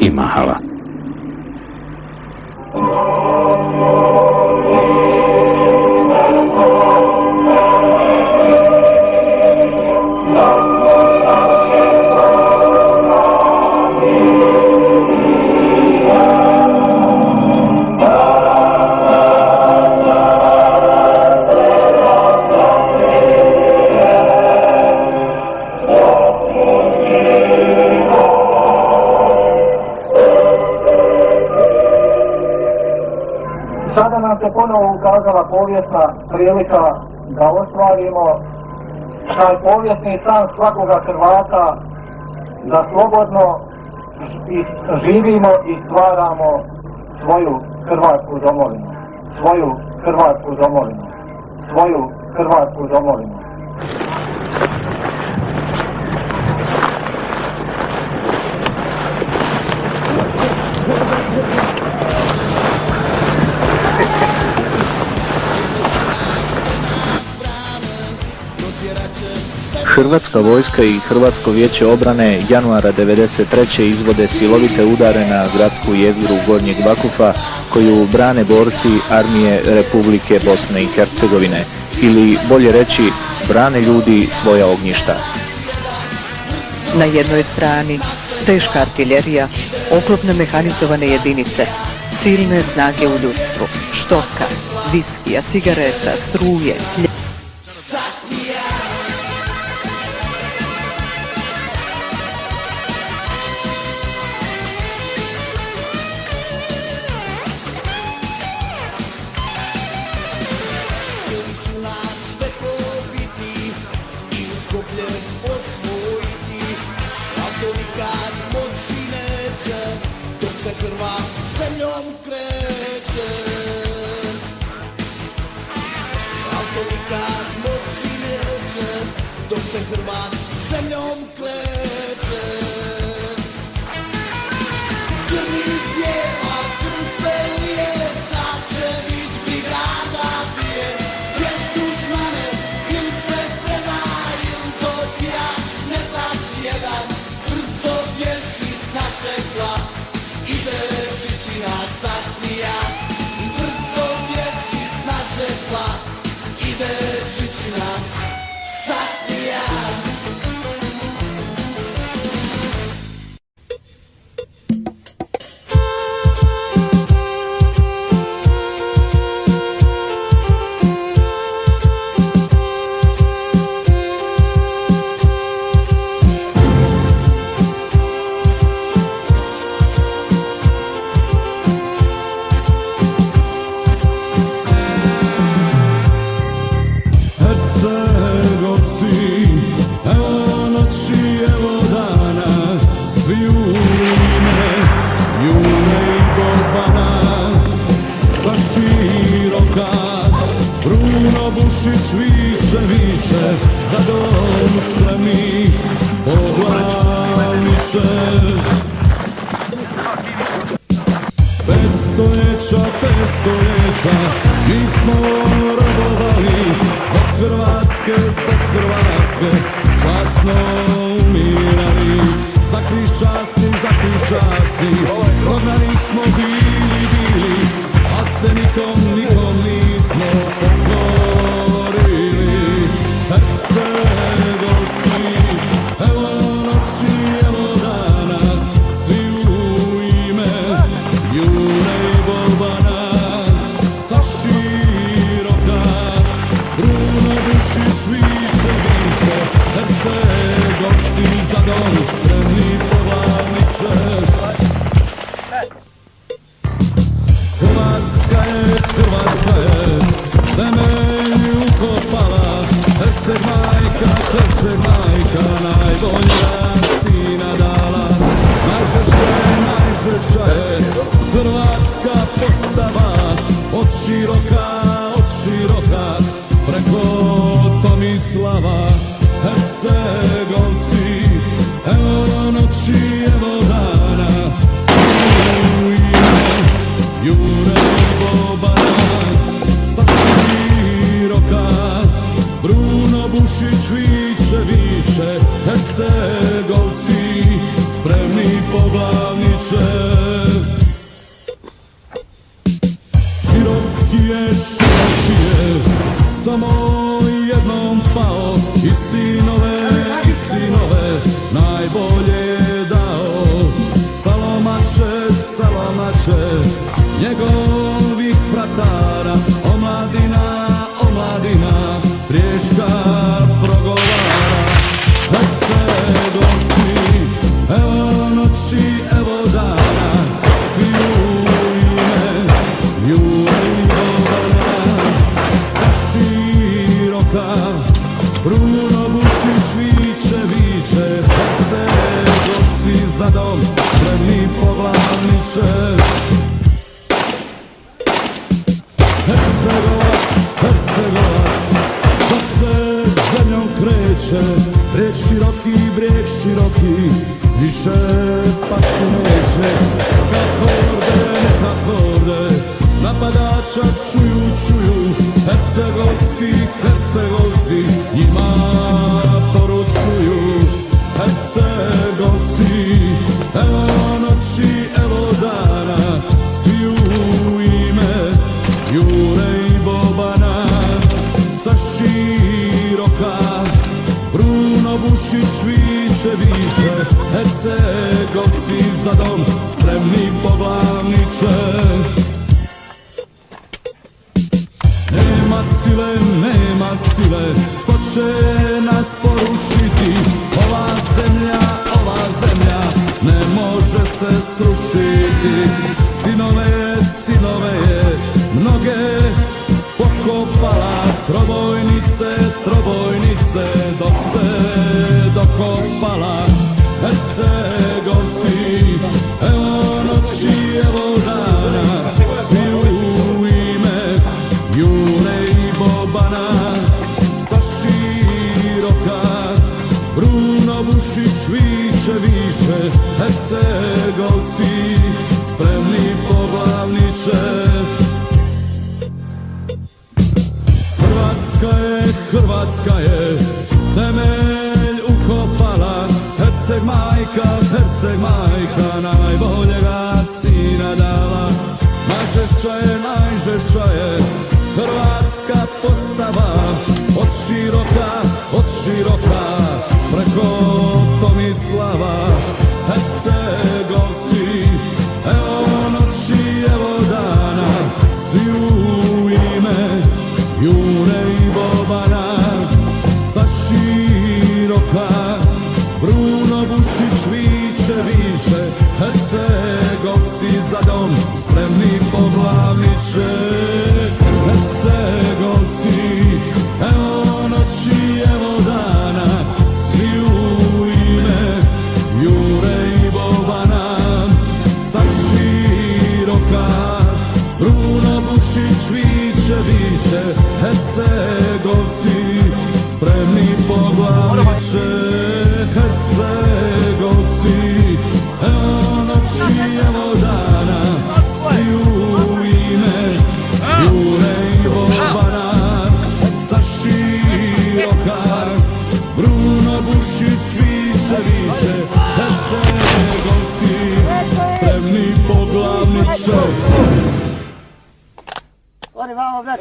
i mahala. Sada nam se ponovo ukazala povijesna prilika da ostvarimo taj povijesni san svakoga Hrvata, da slobodno živimo i stvaramo svoju Hrvatsku domovinu, svoju Hrvatsku domovinu, svoju Hrvatsku domovinu. Hrvatska vojska i Hrvatsko vijeće obrane januara 1993. izvode silovite udare na gradsku jezgru Gornjeg Vakufa koju brane borci armije Republike Bosne i Hercegovine, ili bolje reći, brane ljudi svoja ognjišta. Na jednoj strani teška artiljerija, oklopne mehanizovane jedinice, silne snage u ljudstvu, štoka, viskija, cigareta, struje, Hrvat zemljom kreće. Krvi sjeva, krv se lije, Stačević brigada bije. Bez dušmane, ili se predaj, ili dobijaš metak jedan. Brzo bježi s našeg tla, ideš ići na satnija. Brzo bježi s našeg tla, ideš ići na satnija. Mi smo robovali zbog Hrvatske, časno umirali, za križ časni, prognani smo bili, a se nikom nismo pokorili. Hercegovci, evo noći, evo dana, svi u ime Jure i Bobana. Hercegovci za dom spremni povladniče. Hrvatska je temelj ukopala. Herceg majka, najbolja sina dala. Najžešća je hrvatska postava, od široka preko Tomislava. Hercegovci, evo noći, evo dana, svi u ime Jure i Bobana. Sa široka Bruno Bušić viče, Hercegovci spremni poglavniče. je širokije, samo jednom pao i sinove najbolje je dao. Salomače, njegovih vratara, omladina, priješka progovara. Hercegovci, evo noći, evo dana, svi u ime Jure i Bobana. Sa široka, Bruno Bušić viče, Hercegovci za dom, spremni poglavniče. Hercegovac, dok se zemljom kreće, brijeg široki, više pasti neće. Neka horde, napadača čuju, Hercegovci, njima poručuju. Hercegovci, evo noći, evo dana, svi u ime Jure i Bobana. Sa široka, Bruno Bušić viče, Hercegovci za dom, spremni poglavniče. Nema sile, što će nas porušiti. Ova zemlja, ne može se srušiti. Sinove je mnoge pokopala, trobojnice, dok se dokopala. Hercegovci, evo noći, evo dana, svi u ime Jure i Bobana. Sa široka, Bruno Bušić viče, Hercegovci, spremni poglavniče. Hrvatska je temelj ukopala, Herceg majka, najboljega sina dala. Najžešća je hrvatska postava, od široka, preko Tomislava. Hercegovci, evo noći, evo dana, svi u ime Jure i Bobana. Sa široka, Bruno Bušić viče, Hercegovci za dom, spremni poglavniče. Hercegovci, evo noći, evo dana, svi u ime Jure i Bobana. Sa široka, Bruno Bušić viče, Hercegovci, spremni poglavniče. Hercegovci, evo noći, evo dana, svi u ime Jure i Bobana. Sa široka, Bruno Bušić viče, Hercegovci, spremni poglavniče. Oni vamo, brat,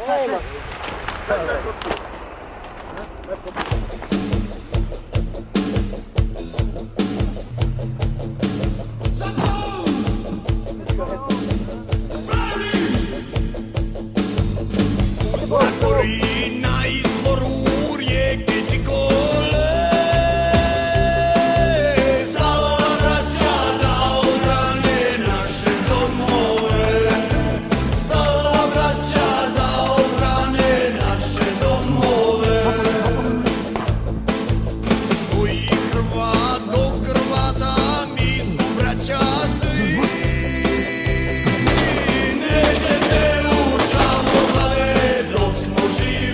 na izvoru rijeke Čikole, stala braća da obrane naše domove. Stala braća da obrane naše domove. Koji Hrvat do Hrvata, mi smo braća svi. Nećete učamo glave dok smo živi.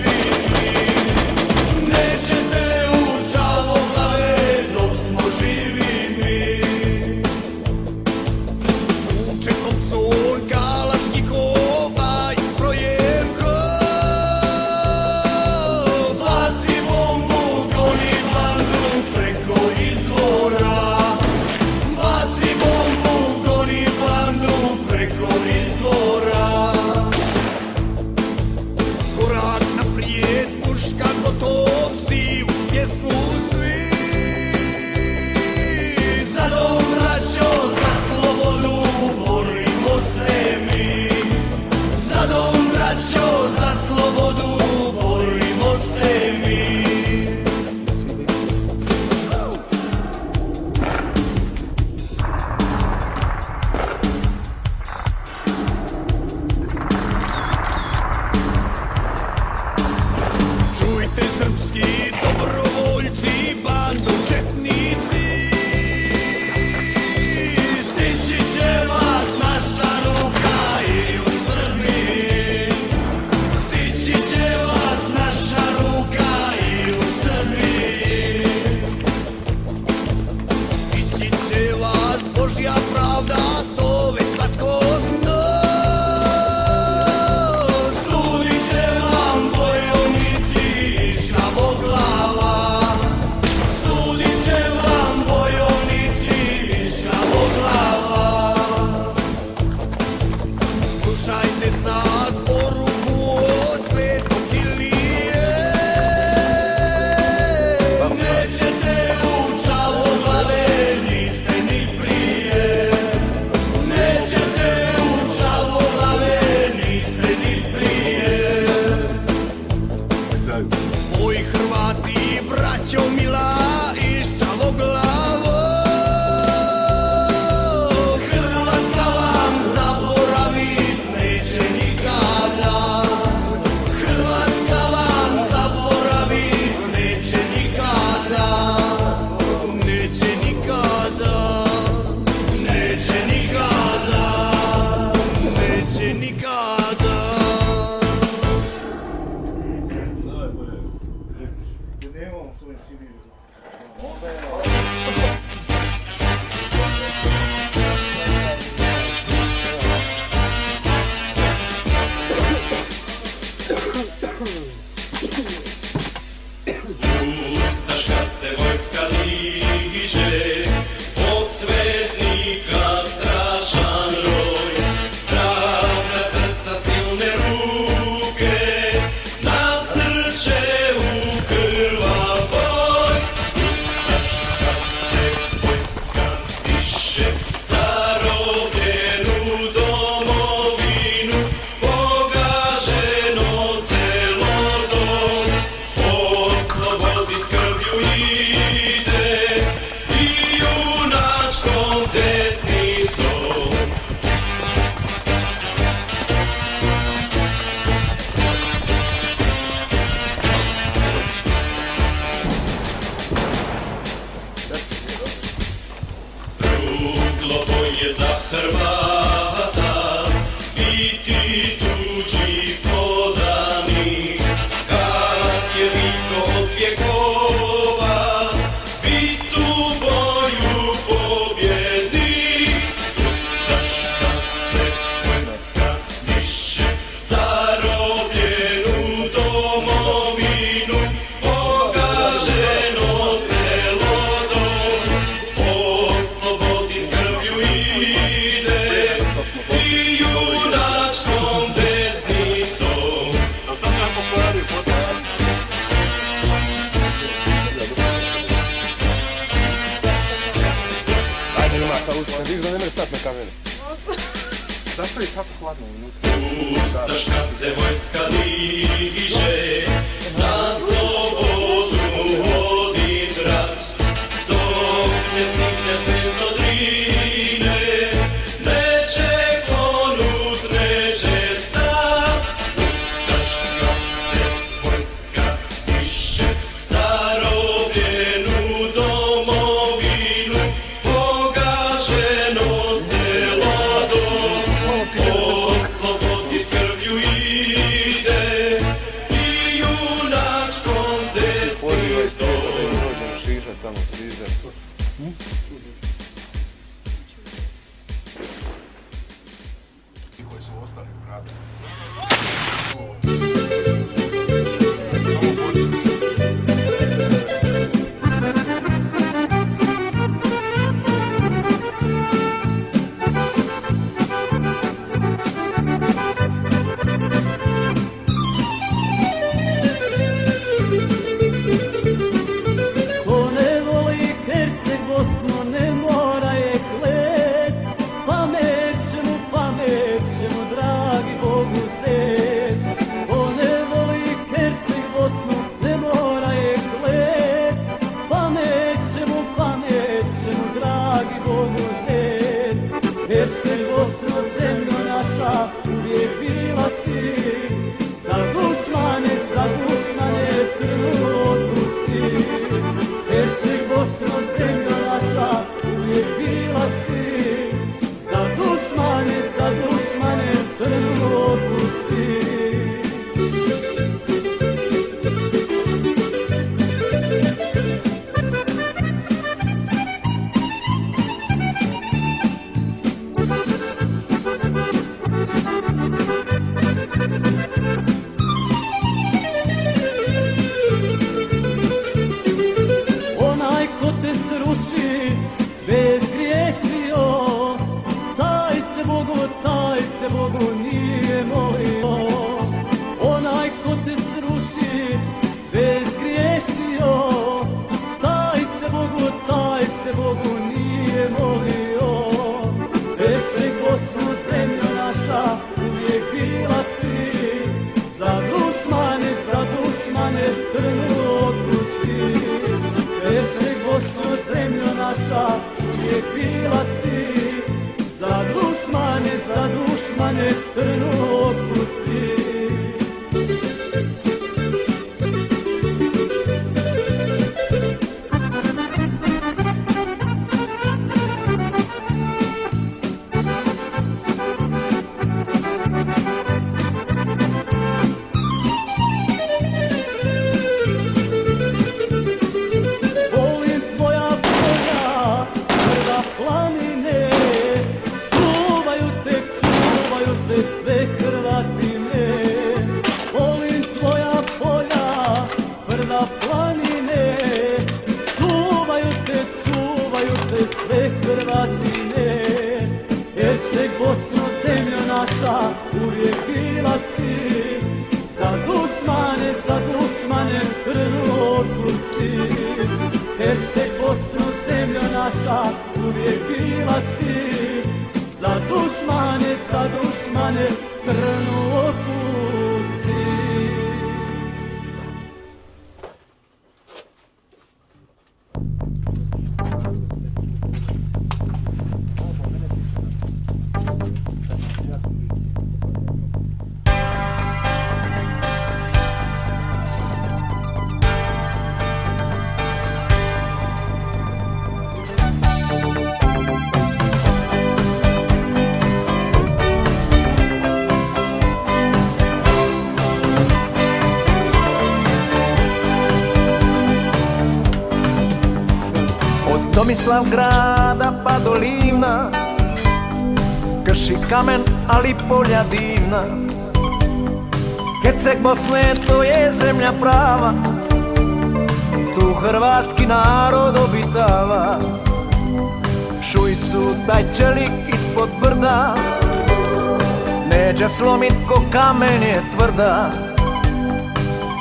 Tomislav grada pa do Livna, krši kamen, ali polja divna. Herceg Bosne, to je zemlja prava, tu hrvatski narod obitava. Šujicu taj čelik ispod brda, neće slomit ko kamen je tvrda.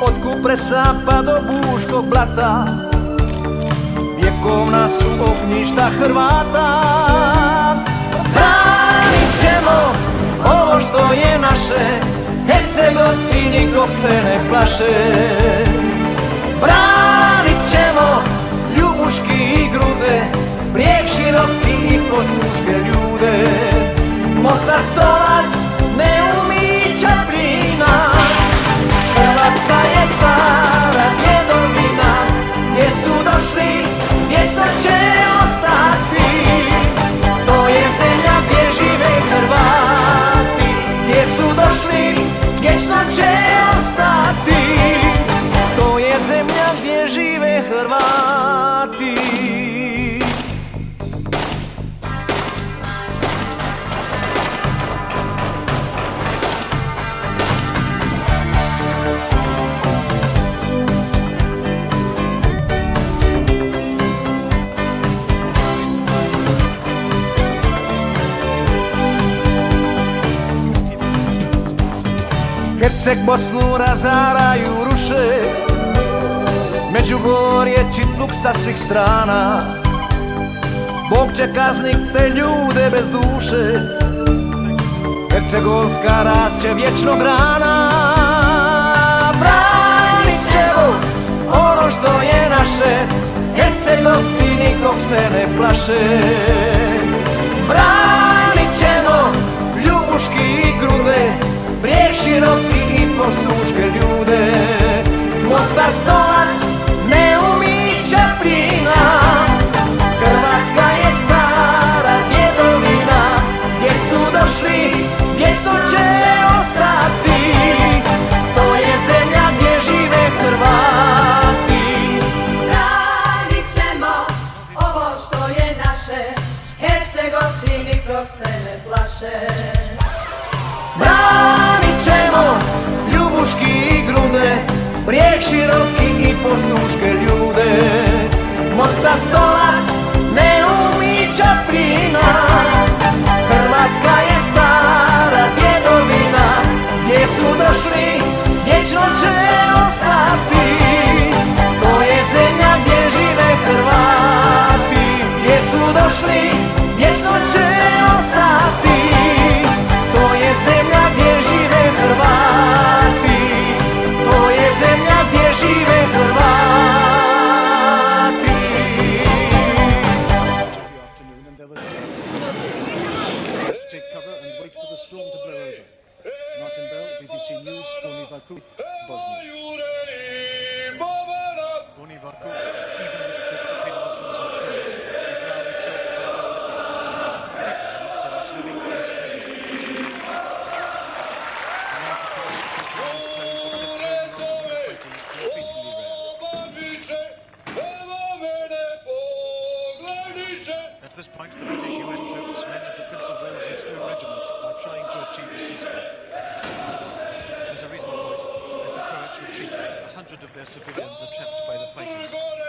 Od Kupresa pa do Buškog blata, vjekovna su ognjišta Hrvata. Branit ćemo ovo što je naše, Hercegovci nikog se ne plaše. Branit ćemo ljubuški i grude, brijeg široki i posluške ljude. Mostar stolac ne umića plina, Hrvatska je stara djedovina, gdje su došli vječno će ostati. To je zemlja gdje žive Hrvati, gdje su došli vječno će ostati. To je zemlja gdje žive Hrvati. Herceg Bosnu razaraju, ruše, Međugorje čitluk sa svih strana. Bog će kaznit te ljude bez duše, Hercegovska rast će vječno grana. Branit ćemo ono što je naše, Hercegovci nikog se ne plaše. Branit ćemo ljubuški i grude, brijeg široki i posluške ljude. Mostar stolac ne umića plina, Hrvatska je stara djedovina, gdje su došli vječno će ostati. To je zemlja gdje žive Hrvati. Branit ćemo ovo što je naše, Hercegovci nikog se ne plaše. Branit ćemo ljubuški i grude, brijeg široki i posluške ljude. Mostar stolac ne umića plina, Hrvatska je stara djedovina, gdje su došli vječno će ostati. To je zemlja gdje žive Hrvati, gdje su došli vječno će ostati. To je zemlja gdje žive Hrvati, to je zemlja gdje žive Hrvati. Take cover and wait for the storm to blow over. Martin Bell, BBC News, Gornji, Vakuf, Bosnia. Gornji, Vakuf, even the split between Muslims and Kurds, is now itself their battlefield. People are not so much living as legislating. The lines of private future is closed except during lines in the fighting, increasingly rare. At this point, the British UN troops, men of the Prince of Wales's own regiment, are trying to achieve a ceasefire. There's a reason for it. As the Croats retreat, 100 of their civilians are trapped by the fighting.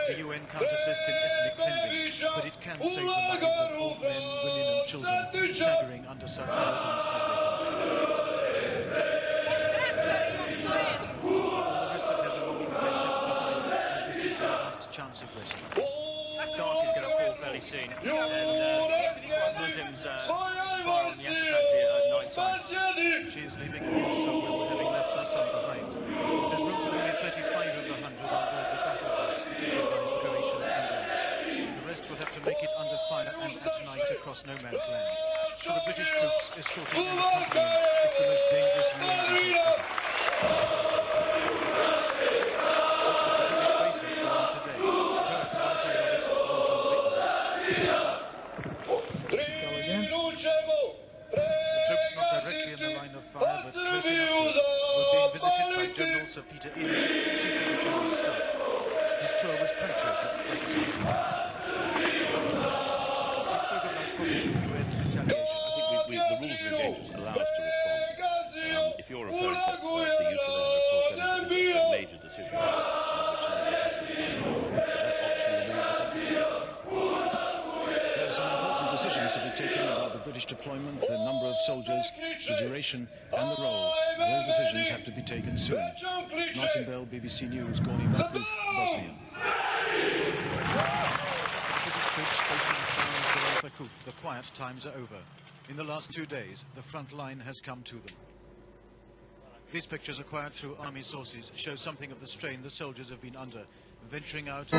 The UN can't assist in ethnic cleansing, but it can save the lives of old men, women and children, staggering under such burdens as they can. All the rest of their belongings they've left behind, and this is their last chance of rescue. Dark is going to fall fairly soon, and Muslims fire on the Asapati at night time. She is leaving against her will, having left her son behind. There's room for only 35 of the 100 on board the battle bus, the improvised Croatian ambulance. The rest will have to make it under fire and at night across no man's land. For the British troops escorting and accompanying, it's the most dangerous UN duty ever. This was the British base at Gornji today. Croats one side of it, Muslims the other. The troops not directly in the line of fire, but close enough to it, were being visited by General Sir Peter Inge, Chief of the General Staff. His tour was punctuated by the Sergeant. He spoke about possible UN retaliation. I think the rules of engagement allow us to respond. If you're referring to the use of air, of course, that is a major decision which they have to decide. But that option remains a possibility. There are some important decisions to be taken about the British deployment, the number of soldiers, the duration and the role. Those decisions have to be taken soon. Martin Bell, BBC News, Gornji, Vakuf, Bosnia. British troops based in the town of Vakuf, the quiet times are over. In the last 2 days, the front line has come to them. These pictures acquired through army sources show something of the strain the soldiers have been under, venturing out...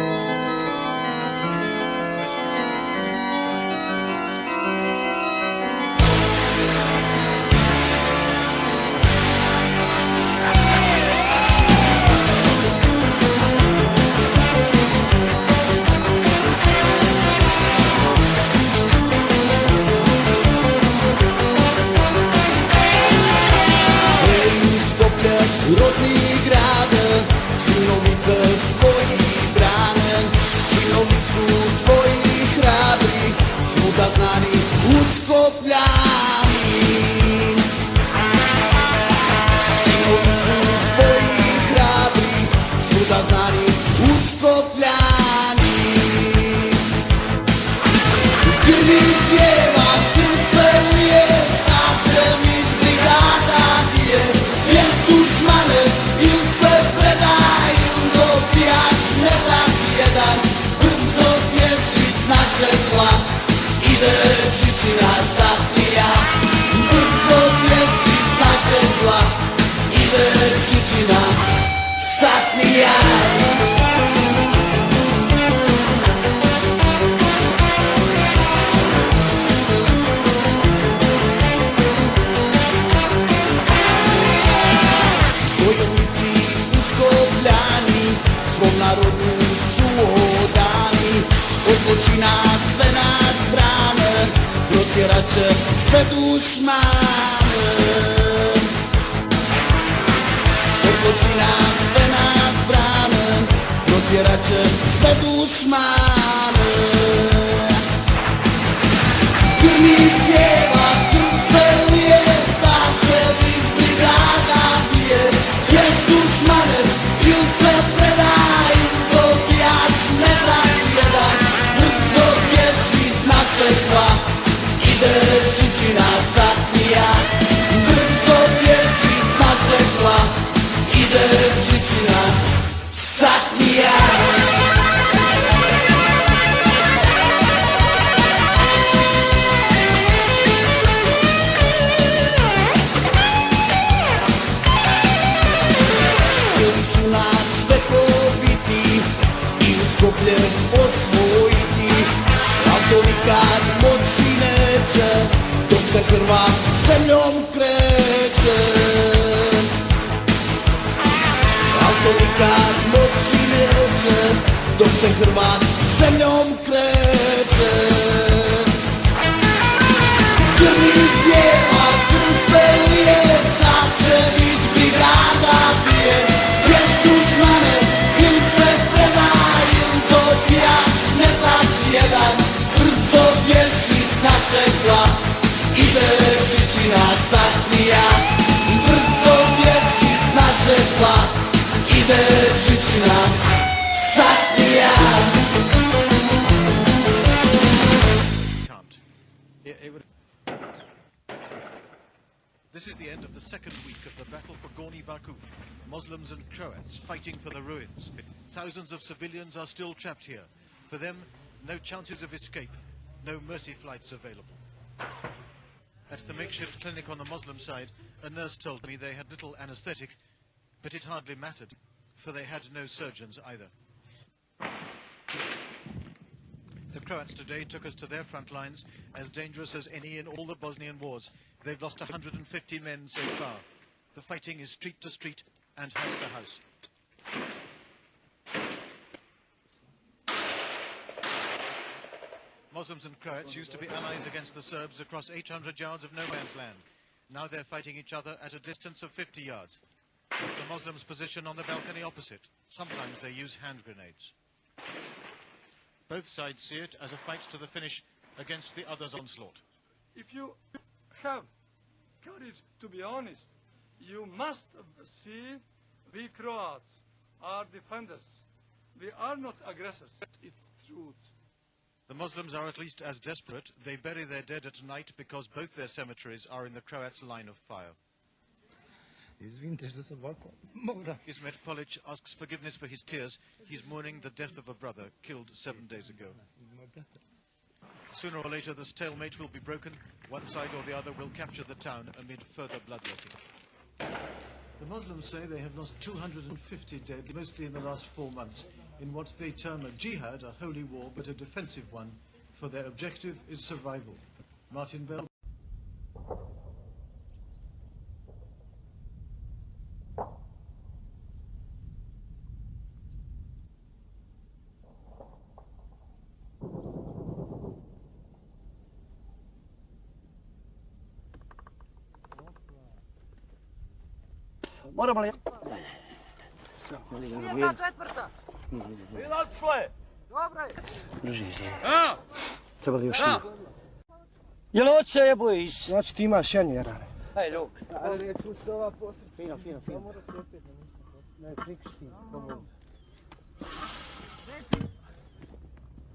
Rodni grade, sinovi tvoji brane, sinovi su tvoji hrabri, svuda znani uskopljani. Sinovi su tvoji hrabri, svuda znani uskopljani. Krvi sjeva, krv se lije, stače vić brigada bije. Jes dušmane, il se predaj, il dobijaš metak jedan. Brzo bježi s našeg tla, ide čičina satnija. Brzo bježi s našeg tla, ide čičina satnija. Bojovnici uskopljani, svom narodu su odani. Od zločina sve nas brane, protjerat će sve dušmane. Od zločina sve nas brane, protjerat će sve dušmane. Krvi sjeva, krv se lije, staće vić brigada bije. Jes dušmane, il se predaj, il dobijaš metak jedan. Brzo bježi s našeg tla, ide čičina satnija. Brzo bježi s našeg tla, ide čičina satnija. Uskopljen osvojiti, al to nikad moći neće, dok se krva zemljom kreće. Al to nikad moći neće, dok se krva zemljom kreće. Krvi sjeva, krv se lije, staće vić brigada bije. Jes dušmane, il se predaj, il dobijaš metak jedan. Brzo bježi s našeg tla, ide čičina satnija. Brzo bježi s našeg tla, ide čičina satnija. This is the end of the second week of the battle for Gornji Vakuf. Muslims and Croats fighting for the ruins. Thousands of civilians are still trapped here. For them, no chances of escape, no mercy flights available. At the makeshift clinic on the Muslim side, a nurse told me they had little anesthetic, but it hardly mattered, for they had no surgeons either. The Croats today took us to their front lines, as dangerous as any in all the Bosnian wars. They've lost 150 men so far. The fighting is street to street and house to house. Muslims and Croats used to be allies against the Serbs across 800 yards of no man's land. Now they're fighting each other at a distance of 50 yards. It's the Muslims' position on the balcony opposite. Sometimes they use hand grenades. Both sides see it as a fight to the finish against the other's onslaught. If you have courage to be honest, you must see we Croats are defenders. We are not aggressors. It's truth. The Muslims are at least as desperate. They bury their dead at night because both their cemeteries are in the Croats' line of fire. Emy&Toljs asks forgiveness for his tears. He's mourning the death of a brother killed 7 days ago. Sooner or later, the stalemate will be broken. One side or the other will capture the town amid further bloodletting. The Muslims say they have lost 250 dead, mostly in the last 4 months, in what they term a jihad, a holy war, but a defensive one, for their objective is survival. Martin Bell. Moramo li... Jedna četvrta! Bila odšle! Dobre! Držiš se. A? Treba li još nije? Jel oče je bojiš? Znači ti imaš janje, jarane. Hej, Luk. Ali je tu se ova postrih. Fino, fino, fino. Ne, prikrsti.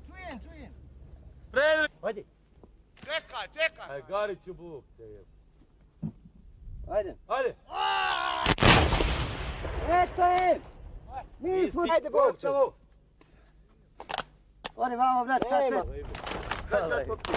Čujem. Predri! Ajde. Čekaj. Aj, Gariću Bog te je. Ajde. Ajde! Eto je! Mi smo... Ajde, Bog ćeš! Ode vamo, brat, sad sve! Ajde, popiju.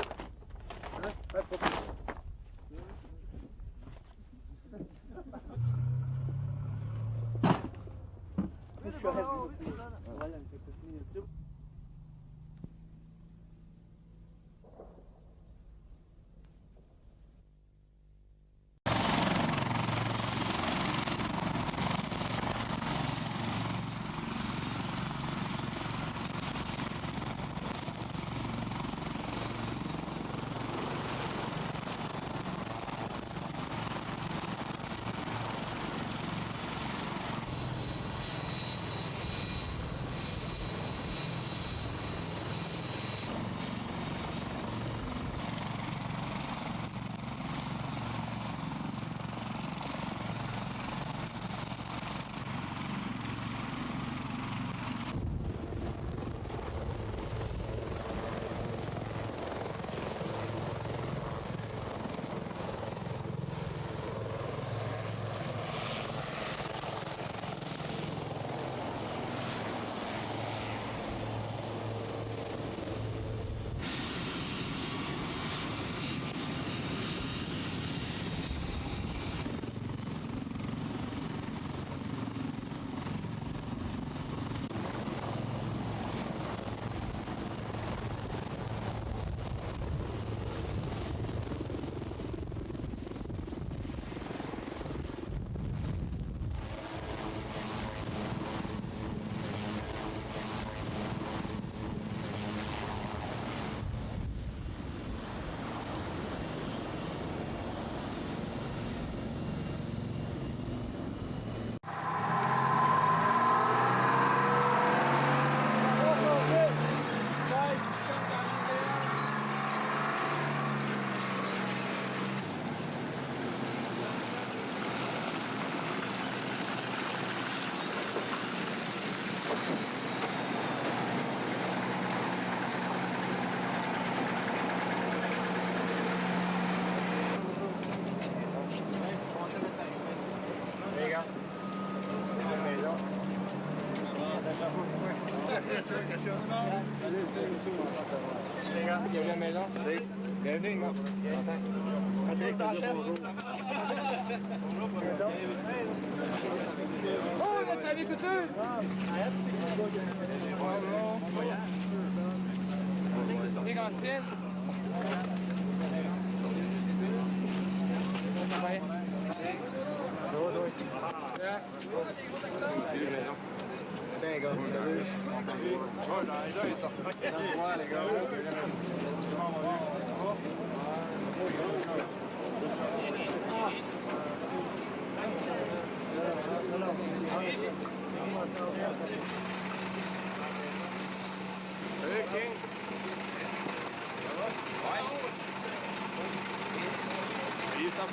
King.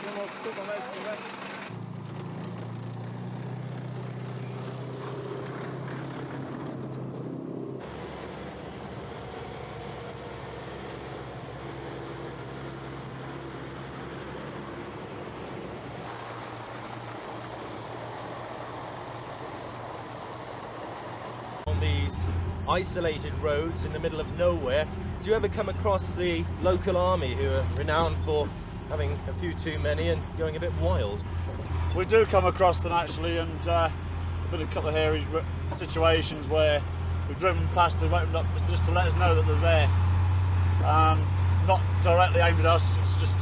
On these isolated roads in the middle of nowhere, do you ever come across the local army who are renowned for having a few too many and going a bit wild? We do come across them actually, and a couple of hairy situations where we've driven past, they've opened up just to let us know that they're there. Not directly aimed at us, it's just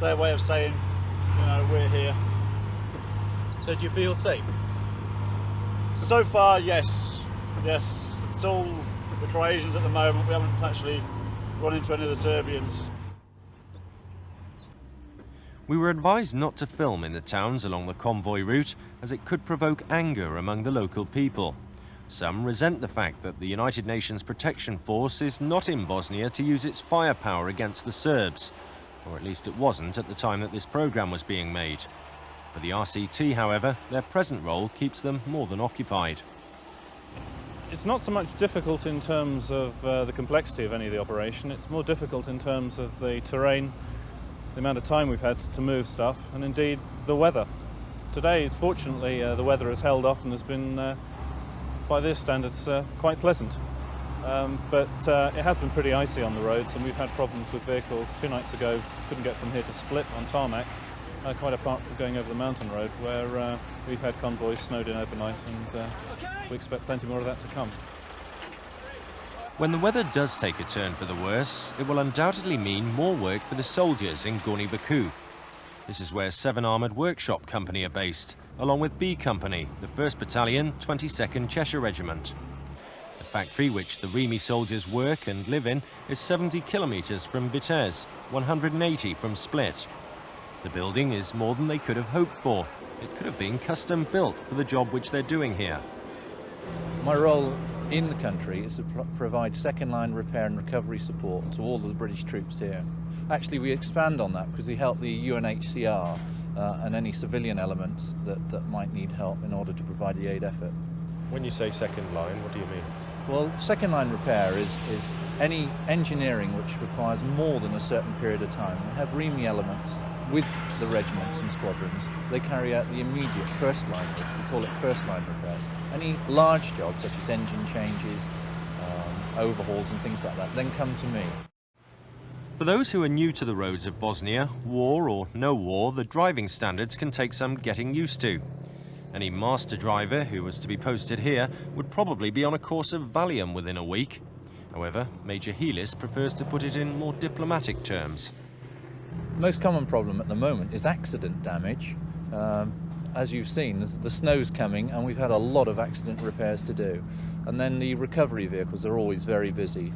their way of saying, you know, we're here. So do you feel safe? So far, yes. Yes, it's all the Croatians at the moment. We haven't actually run into any of the Serbians. We were advised not to film in the towns along the convoy route as it could provoke anger among the local people. Some resent the fact that the United Nations Protection Force is not in Bosnia to use its firepower against the Serbs, or at least it wasn't at the time that this programme was being made. For the RCT, however, their present role keeps them more than occupied. It's not so much difficult in terms of the complexity of any of the operation, it's more difficult in terms of the terrain, the amount of time we've had to move stuff, and indeed the weather. Today, fortunately, the weather has held off and has been, by their standards, quite pleasant. But it has been pretty icy on the roads, and we've had problems with vehicles. 2 nights ago, couldn't get from here to Split on tarmac, quite apart from going over the mountain road, where we've had convoys snowed in overnight, and we expect plenty more of that to come. When the weather does take a turn for the worse, it will undoubtedly mean more work for the soldiers in Gornji Vakuf. This is where 7 Armoured Workshop Company are based, along with B Company, the 1st Battalion, 22nd Cheshire Regiment. The factory which the Remy soldiers work and live in is 70 kilometres from Vitez, 180 from Split. The building is more than they could have hoped for. It could have been custom built for the job which they're doing here. My role in the country is to provide second-line repair and recovery support to all of the British troops here. Actually, we expand on that because we help the UNHCR and any civilian elements that might need help in order to provide the aid effort. When you say second line, what do you mean? Well, second-line repair is any engineering which requires more than a certain period of time. We have Remy elements with the regiments and squadrons. They carry out the immediate first line, we call it first line repairs. Any large jobs such as engine changes, overhauls and things like that then come to me. For those who are new to the roads of Bosnia, war or no war, the driving standards can take some getting used to. Any master driver who was to be posted here would probably be on a course of Valium within a week. However, Major Helis prefers to put it in more diplomatic terms. Most common problem at the moment is accident damage. As you've seen, the snow's coming and we've had a lot of accident repairs to do. And then the recovery vehicles are always very busy.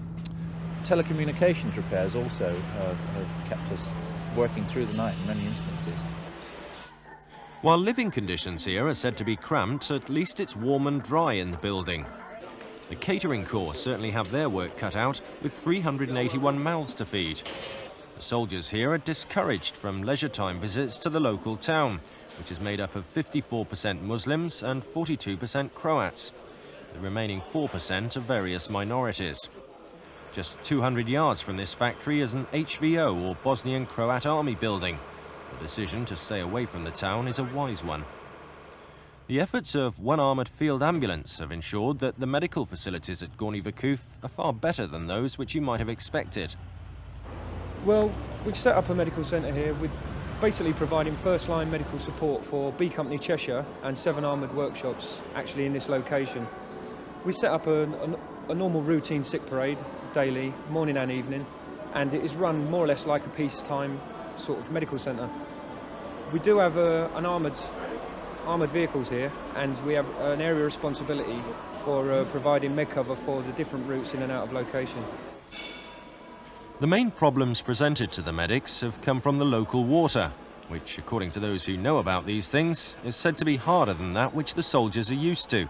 Telecommunications repairs also have kept us working through the night in many instances. While living conditions here are said to be cramped, at least it's warm and dry in the building. The catering corps certainly have their work cut out, with 381 mouths to feed. The soldiers here are discouraged from leisure time visits to the local town, which is made up of 54% Muslims and 42% Croats. The remaining 4% are various minorities. Just 200 yards from this factory is an HVO, or Bosnian Croat Army building. The decision to stay away from the town is a wise one. The efforts of one armoured field ambulance have ensured that the medical facilities at Gornji Vakuf are far better than those which you might have expected. Well, we've set up a medical centre here with basically providing first-line medical support for B Company Cheshire and 7 Armoured Workshops actually in this location. We set up a normal routine sick parade daily, morning and evening, and it is run more or less like a peacetime sort of medical centre. We do have an armoured vehicles here, and we have an area responsibility for providing med cover for the different routes in and out of location. The main problems presented to the medics have come from the local water, which, according to those who know about these things, is said to be harder than that which the soldiers are used to.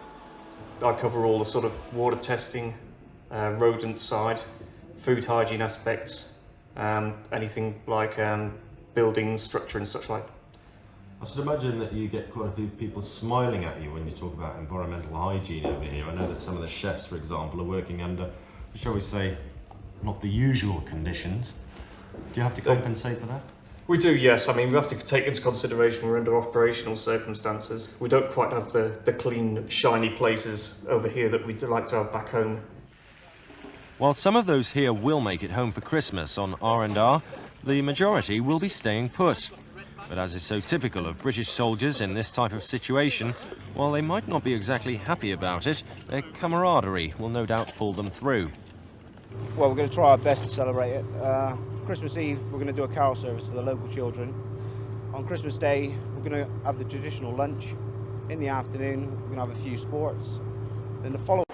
I cover all the sort of water testing, rodent side, food hygiene aspects, anything like building structure and such like. I should imagine that you get quite a few people smiling at you when you talk about environmental hygiene over here. I know that some of the chefs, for example, are working under, shall we say, not the usual conditions. Do you have to compensate for that? We do, yes. I mean, we have to take into consideration we're under operational circumstances. We don't quite have the clean, shiny places over here that we'd like to have back home. While some of those here will make it home for Christmas on R&R, the majority will be staying put. But as is so typical of British soldiers in this type of situation, while they might not be exactly happy about it, their camaraderie will no doubt pull them through. Well, we're going to try our best to celebrate it. Christmas Eve, we're going to do a carol service for the local children. On Christmas Day, we're going to have the traditional lunch. In the afternoon, we're going to have a few sports. Then the following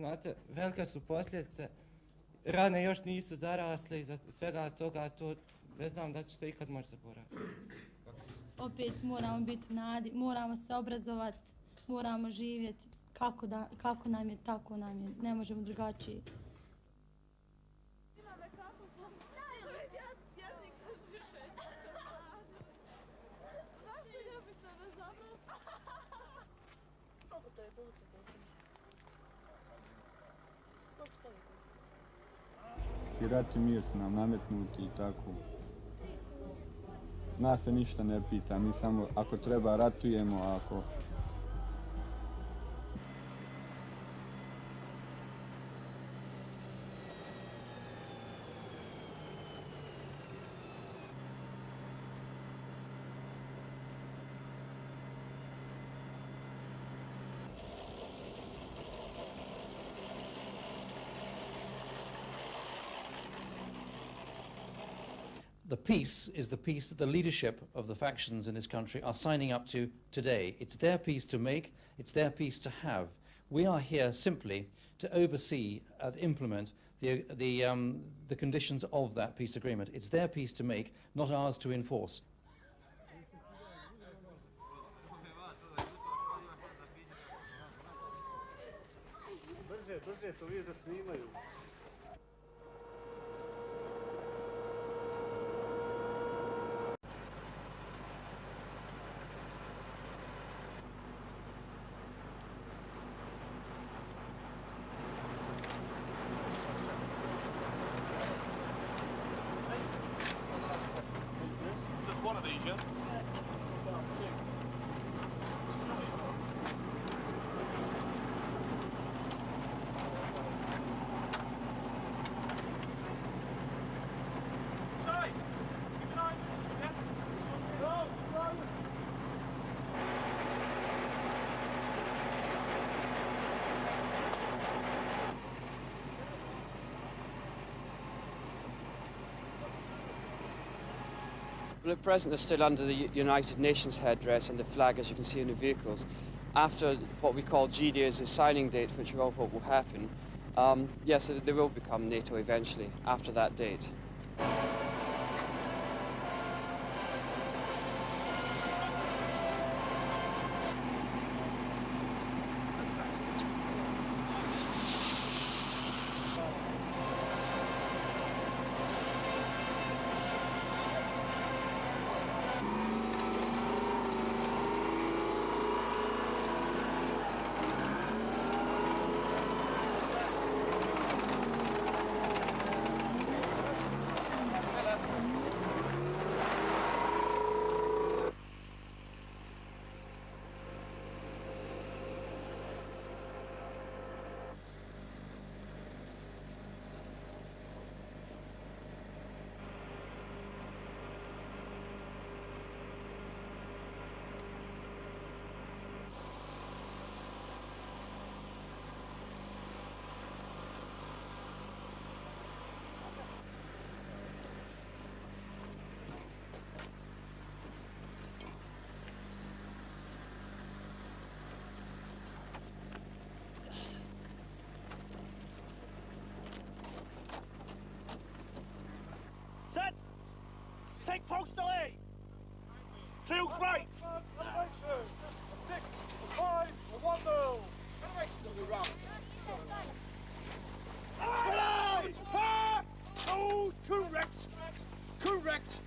Znate, velike su posljedice, rane još nisu zarasle iza svega toga, to ne znam da će se ikad moći zaboraviti. Opet moramo biti u nadi, moramo se obrazovati, moramo živjeti kako nam je, tako nam je, ne možemo drugačije. I rat i mir su nam nametnuti i tako. Nas se ništa ne pita, mi samo ako treba ratujemo, a ako... The peace is the peace that the leadership of the factions in this country are signing up to today. It's their peace to make, it's their peace to have. We are here simply to oversee and implement the conditions of that peace agreement. It's their peace to make, not ours to enforce. Brže, to vidiš da snimaju. One of these, yeah? Well, at present they're still under the United Nations headdress and the flag, as you can see in the vehicles. After what we call G-Day is the signing date, which we all hope will happen, yes, they will become NATO eventually, after that date. close to lead. Tails right. 6, 5, 1-0. Out! Fire! Oh, correct. Correct.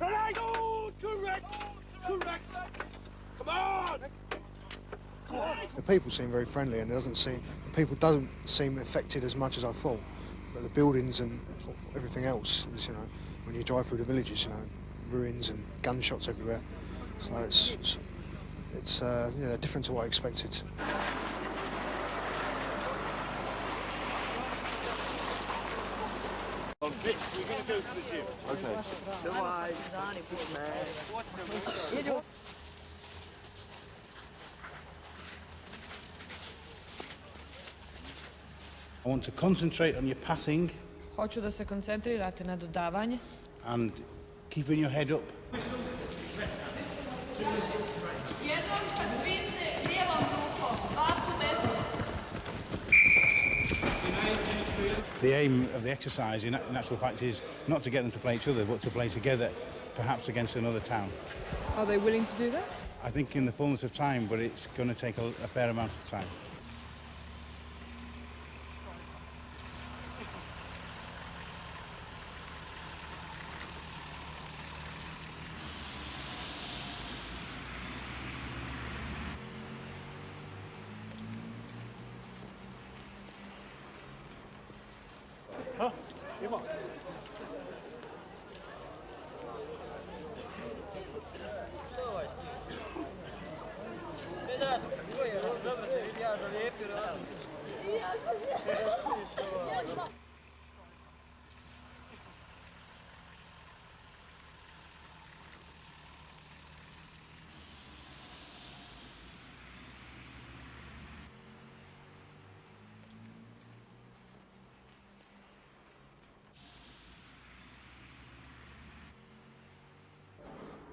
Right. Oh, correct. Correct. Come on. The people seem very friendly, and the people doesn't seem affected as much as I thought. But the buildings and everything else is, you know, when you drive through the villages, you know, ruins and gunshots everywhere. So it's yeah, different to what I expected. On this, we're going to go to the gym. Okay. I want to concentrate on your passing Hoću da se koncentrirate na dodavanje. and keeping your head up. Jednom kad svisne lijevom rukom, dva puta desno. The aim of the exercise, in actual fact, is not to get them to play each other, but to play together, perhaps against another town. Are they willing to do that? I think in the fullness of time, but it's going to take a fair amount of time.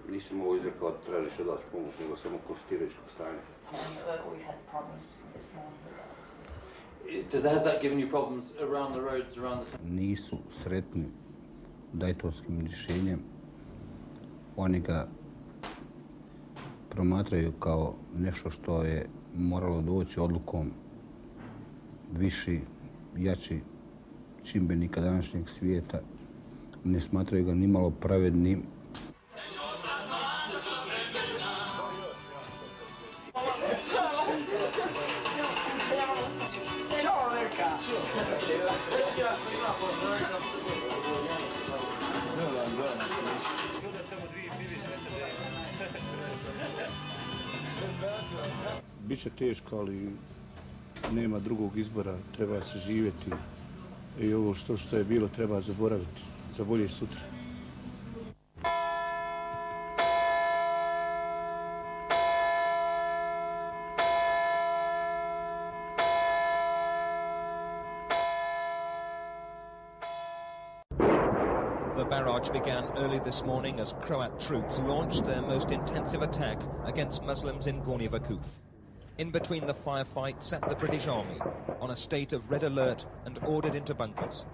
Nisam ovo izrekao da tražiš od vas pomoć, nego samo konstatirajući stanje. Has that given you problems around the roads, around the town? Nisu sretni dajtonskim rješenjem. Oni ga promatraju kao nešto što je moralo doći odlukom viši, jači čimbenika današnjeg svijeta. Ne smatraju ga nimalo pravednim. Biće teško, ali nema drugog izbora, treba se živjeti i ovo što je bilo treba zaboraviti za bolje sutra. The barrage began early this morning as Croat troops launched their most intensive attack against Muslims in Gornji Vakuf. In between the firefight sat the British Army, on a state of red alert and ordered into bunkers.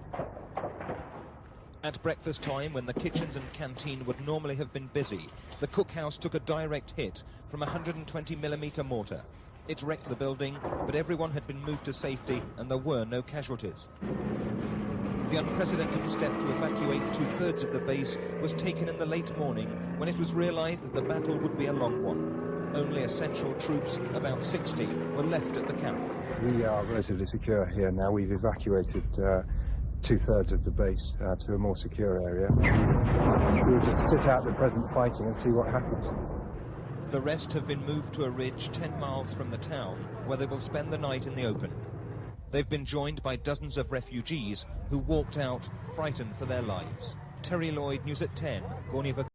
At breakfast time, when the kitchens and canteen would normally have been busy, the cookhouse took a direct hit from a 120mm mortar. It wrecked the building, but everyone had been moved to safety and there were no casualties. The unprecedented step to evacuate 2/3 of the base was taken in the late morning when it was realized that the battle would be a long one. Only essential troops, about 60, were left at the camp. We are relatively secure here now. We've evacuated 2/3 of the base to a more secure area. We'll just sit out the present fighting and see what happens. The rest have been moved to a ridge 10 miles from the town, where they will spend the night in the open. They've been joined by dozens of refugees who walked out, frightened for their lives. Terry Lloyd, News at 10, Gornji Vakuf.